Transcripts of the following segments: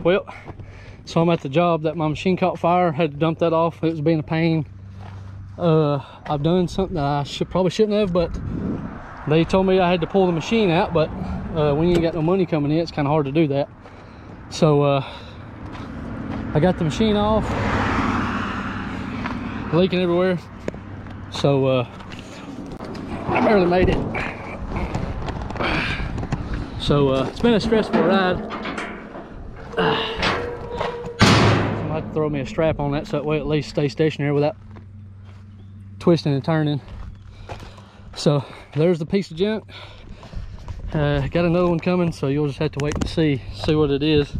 Well, so I'm at the job that my machine caught fire. Had to dump that off. It was being a pain. I've done something that I probably shouldn't have, but they told me I had to pull the machine out. But when you ain't got no money coming in, it's kind of hard to do that. So I got the machine off, leaking everywhere. So I barely made it. So it's been a stressful ride. I'm gonna have to throw me a strap on that so that way at least stay stationary without twisting and turning. So there's the piece of junk. Got another one coming, so you'll just have to wait and see what it is.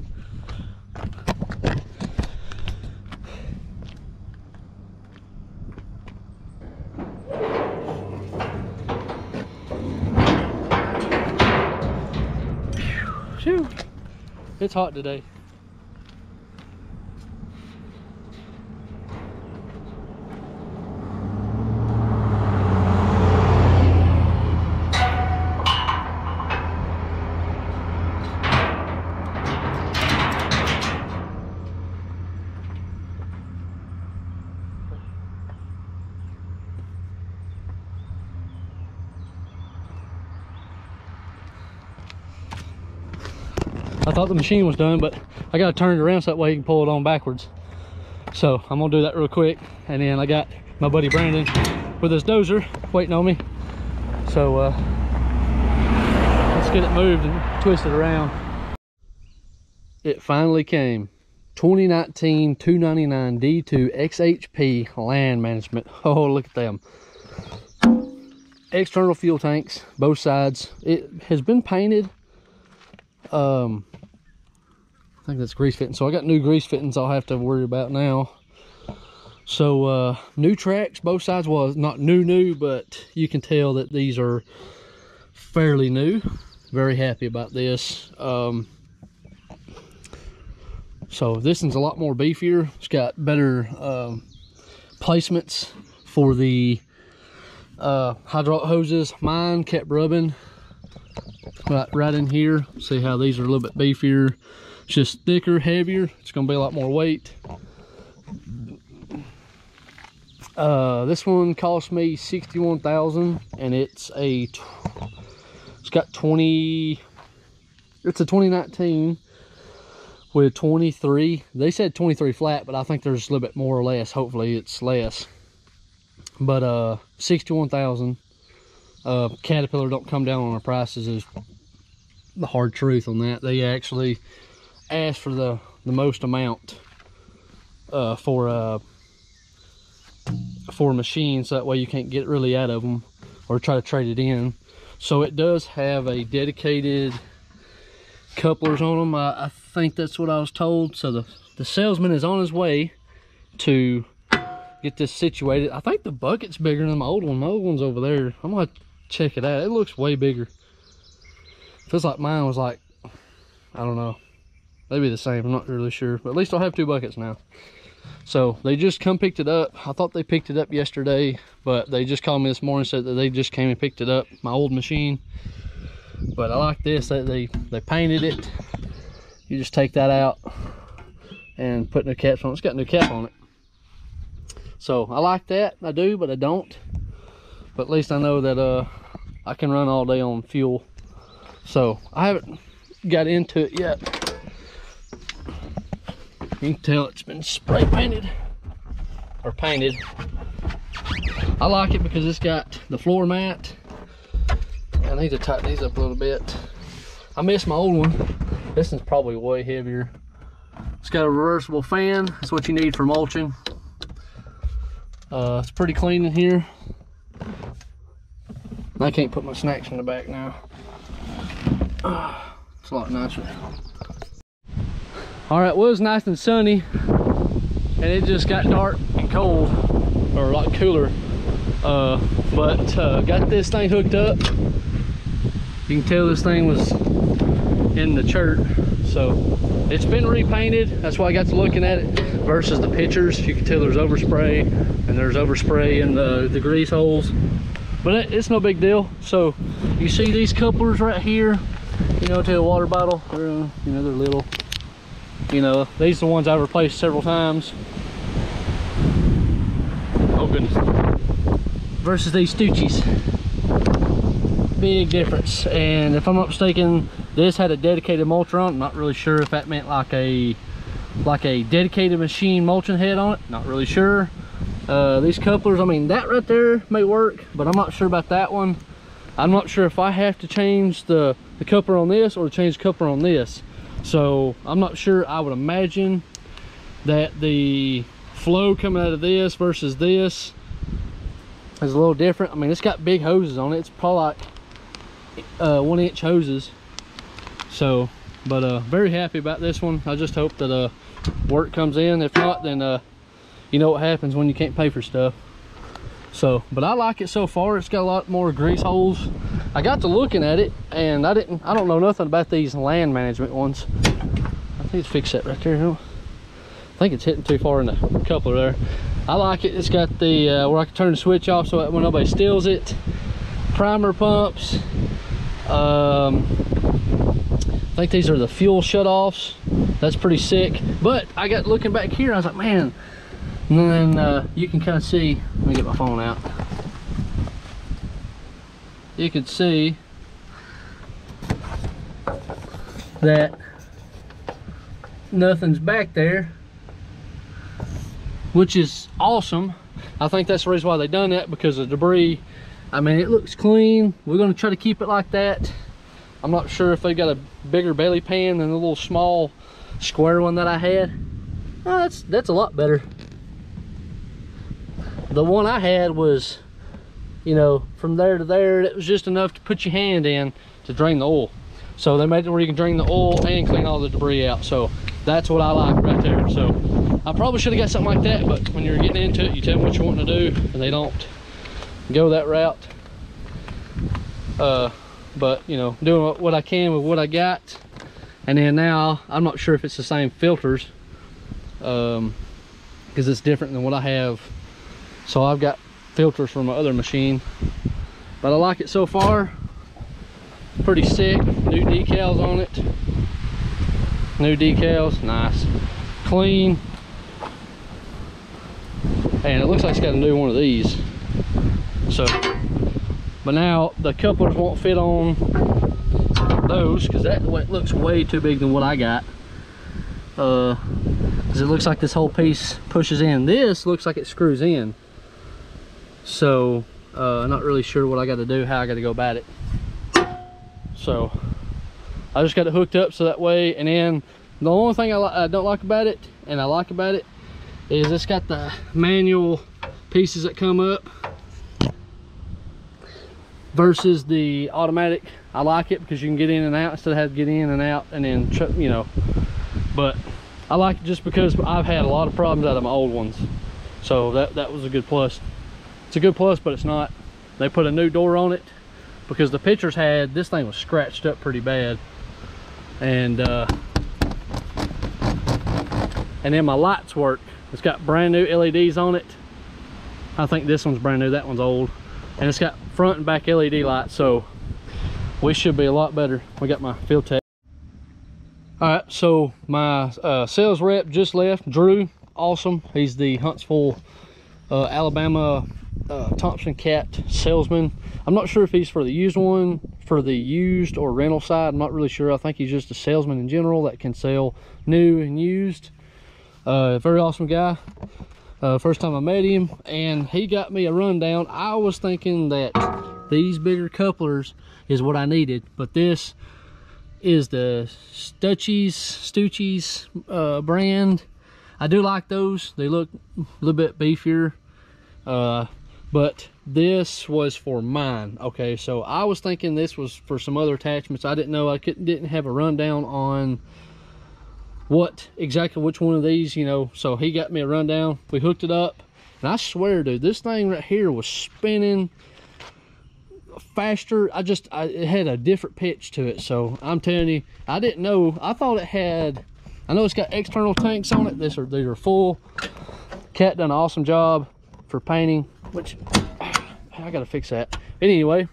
Phew. It's hot today. I thought the machine was done, but I gotta turn it around so that way you can pull it on backwards. So I'm gonna do that real quick, and then I got my buddy Brandon with his dozer waiting on me. So let's get it moved and twist it around. It finally came. 2019 299 D2 XHP land management. Oh, look at them. External fuel tanks, both sides. It has been painted. I think that's grease fitting, so I got new grease fittings I'll have to worry about now. So new tracks, both sides. Was not new, but you can tell that these are fairly new. Very happy about this. So this one's a lot more beefier. It's got better placements for the hydraulic hoses. Mine kept rubbing right in here. See how these are a little bit beefier. It's just thicker, heavier. It's gonna be a lot more weight. This one cost me $61,000, and it's a 2019 with 23. They said 23 flat, but I think there's a little bit more or less. Hopefully it's less. But 61,000. Caterpillar don't come down on their prices is the hard truth on that. They actually ask for the most amount for a machine, so that way you can't get really out of them or try to trade it in. So it does have a dedicated couplers on them. I think that's what I was told. So the salesman is on his way to get this situated. I think the bucket's bigger than my old one. My old one's over there. I'm gonna have to check it out. It looks way bigger. Feels like mine was like, I don't know, maybe the same. I'm not really sure, but at least I'll have two buckets now. So they just come picked it up. I thought they picked it up yesterday, but they just called me this morning and said that they just came and picked it up, my old machine. But I like this, that they painted it. You just take that out and put new caps on it. It's got a new cap on it. So I like that. I do, but I don't. But at least I know that I can run all day on fuel. So I haven't got into it yet. You can tell it's been spray painted or painted. I like it because it's got the floor mat. I need to tighten these up a little bit. I miss my old one. This one's probably way heavier. It's got a reversible fan. That's what you need for mulching. It's pretty clean in here. I can't put my snacks in the back now. It's a lot nicer. All right, well, it was nice and sunny, and it just got dark and cold, or a lot cooler. But got this thing hooked up. You can tell this thing was in the chert, so it's been repainted. That's why I got to looking at it versus the pictures. You can tell there's overspray, and there's overspray in the grease holes, but it's no big deal. So you see these couplers right here, you know, to a water bottle. They're, you know, they're little. You know, these are the ones I've replaced several times. Oh goodness. Versus these Stucci's. Big difference. And if I'm not mistaken, this had a dedicated mulcher on it. I'm not really sure if that meant like a dedicated machine mulching head on it. Not really sure. These couplers, I mean, that right there may work, but I'm not sure about that one. I'm not sure if I have to change the coupler on this or change the coupler on this. So I'm not sure. I would imagine that the flow coming out of this versus this is a little different. I mean, it's got big hoses on it. It's probably like 1 inch hoses. So, but very happy about this one. I just hope that work comes in. If not, then you know what happens when you can't pay for stuff. So, but I like it so far. It's got a lot more grease holes. I got to looking at it, and I don't know nothing about these land management ones. I need to fix that right there. I think it's hitting too far in the coupler there. I like it. It's got the where I can turn the switch off so that when nobody steals it. Primer pumps. I think these are the fuel shutoffs. That's pretty sick. But I got looking back here, I was like, man. And then you can kind of see, let me get my phone out. You can see that nothing's back there, which is awesome. I think that's the reason why they done that, because of debris. I mean, it looks clean. We're going to try to keep it like that. I'm not sure if they got a bigger belly pan than the little small square one that I had. Oh, that's a lot better. The one I had was, you know, from there to there, it was just enough to put your hand in to drain the oil. So they made it where you can drain the oil and clean all the debris out. So that's what I like right there. So I probably should have got something like that, but when you're getting into it, you tell them what you're wanting to do, and they don't go that route. But you know, doing what I can with what I got. And then now, I'm not sure if it's the same filters, because it's different than what I have. So I've got filters from my other machine, but I like it so far. Pretty sick. New decals on it. New decals, nice, clean, and it looks like it's got a new one of these. So, but now the couplers won't fit on those because that looks way too big than what I got. Because it looks like this whole piece pushes in. This looks like it screws in. So not really sure what I got to do, how I got to go about it. So I just got it hooked up so that way. And then the only thing I don't like about it, and I like about it, is it's got the manual pieces that come up versus the automatic. I like it because you can get in and out instead of having to get in and out and then, you know. But I like it just because I've had a lot of problems out of my old ones. So that was a good plus. It's a good plus, but it's not. They put a new door on it because the pictures had, this thing was scratched up pretty bad. And then my lights work. It's got brand new LEDs on it. I think this one's brand new, that one's old. And it's got front and back LED lights, so we should be a lot better. We got my field tech. All right, so my sales rep just left, Drew, awesome. He's the Huntsville, Alabama Thompson Cat salesman. I'm not sure if he's for the used one, for the used or rental side. I'm not really sure. I think he's just a salesman in general that can sell new and used. Very awesome guy. First time I met him, and he got me a rundown. I was thinking that these bigger couplers is what I needed, but this is the Stucci's brand. I do like those. They look a little bit beefier, but this was for mine. Okay, so I was thinking this was for some other attachments. I didn't know. I didn't have a rundown on exactly which one of these, you know. So he got me a rundown. We hooked it up, and I swear, dude, this thing right here was spinning faster. It had a different pitch to it. So I'm telling you, I didn't know. I thought it had, I know it's got external tanks on it. These are full. Cat done an awesome job for painting, which I gotta fix that. But anyway,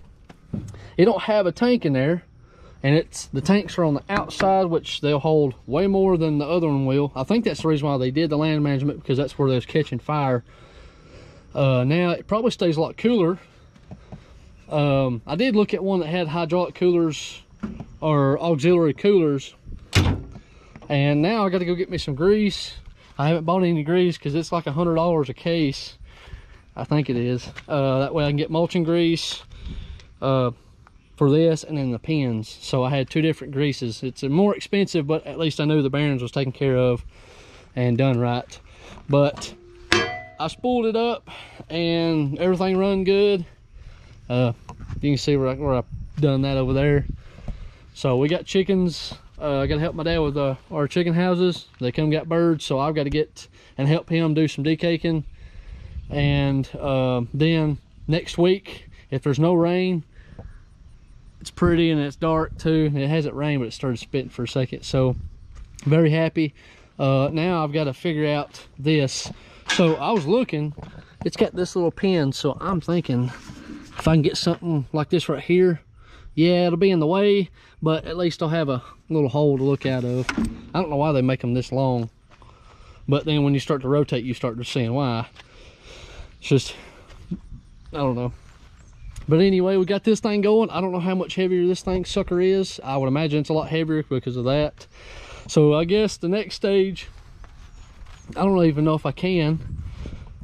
it don't have a tank in there, And the tanks are on the outside, which they'll hold way more than the other one will. I think that's the reason why they did the land management, because that's where they was catching fire. Now it probably stays a lot cooler. I did look at one that had hydraulic coolers or auxiliary coolers, and now I got to go get me some grease. I haven't bought any grease because it's like $100 a case. I think it is. That way I can get mulching grease for this, and then the pins. So I had 2 different greases. It's more expensive, but at least I knew the bearings was taken care of and done right. But I spooled it up and everything run good. You can see where I've done that over there. So we got chickens. I got to help my dad with our chicken houses. They come got birds, so I've got to get and help him do some decaking. And then next week, if there's no rain, it's pretty and it's dark too. It hasn't rained, but it started spitting for a second. So very happy. Now I've got to figure out this. So I was looking, it's got this little pin. So I'm thinking if I can get something like this right here, yeah, it'll be in the way, but at least I'll have a little hole to look out of. I don't know why they make them this long, but then when you start to rotate, you start to see why. It's just, I don't know. But anyway, we got this thing going. I don't know how much heavier this thing sucker is. I would imagine it's a lot heavier because of that. So I guess the next stage, I don't even know if I can,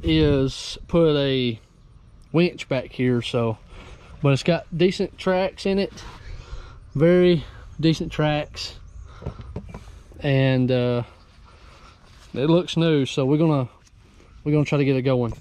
is put a winch back here. So, but it's got decent tracks in it, very decent tracks, and it looks new. So we're gonna try to get it going.